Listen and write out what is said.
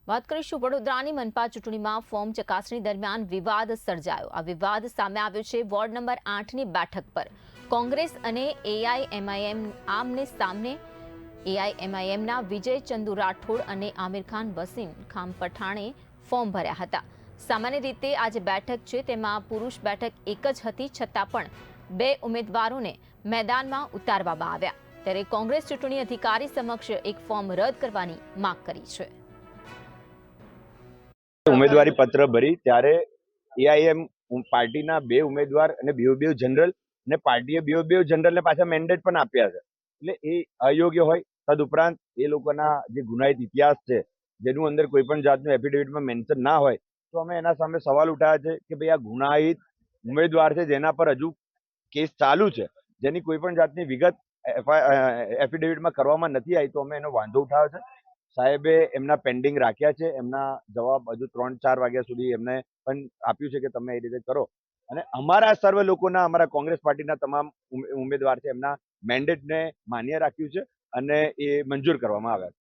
વાત કરીશું વડોદરાની મનપા ચૂંટણીમાં ફોર્મ ચકાસણી દરમિયાન વિવાદ સર્જાયો। આ વિવાદ સામે આવ્યો છે વોર્ડ નંબર 8ની બેઠક પર। કોંગ્રેસ અને એઆઈએમઆઈએમ આમને સામને। એઆઈએમઆઈએમના વિજય ચંદુ રાઠોડ અને આમિર ખાન વસીમ ખાન પઠાણે ફોર્મ ભર્યા હતા। સામાન્ય રીતે આ જે બેઠક છે તેમાં પુરુષ બેઠક એક જ હતી, છતાં પણ બે ઉમેદવારોને મેદાનમાં ઉતારવામાં આવ્યા। ત્યારે કોંગ્રેસ ચૂંટણી અધિકારી સમક્ષ એક ફોર્મ રદ કરવાની માંગ કરી છે। ઉમેદવારી પત્ર ભરી ત્યારે એઆઈએમ પાર્ટીના બે ઉમેદવાર અને બે જનરલ અને પાર્ટીએ બે જનરલને પાછા મેન્ડેટ પણ આપ્યા છે, એટલે એ અયોગ્ય હોય। તદુપરાંત એ લોકોના જે ગુનાહિત ઇતિહાસ છે, જેનું અંદર કોઈ પણ જાતનું એફિડેવિટમાં મેન્શન ના હોય, તો અમે એના સામે સવાલ ઉઠાવ્યા છે કે ભાઈ આ ગુનાહિત ઉમેદવાર છે, જેના પર હજુ કેસ ચાલુ છે, જેની કોઈ પણ જાતની વિગત એફિડેવિટમાં કરવામાં નથી આવી, તો અમે એનો વાંધો ઉઠાવ્યો છે। સાહેબે એમના પેન્ડિંગ રાખ્યા છે, એમના જવાબ હજુ 3-4 વાગ્યા સુધી એમને પણ આપ્યું છે કે તમે એ રીતે કરો, અને અમારા સર્વ લોકોના, અમારા કોંગ્રેસ પાર્ટીના તમામ ઉમેદવાર છે, એમના મેન્ડેટને માન્ય રાખ્યું છે અને એ મંજૂર કરવામાં આવ્યા છે।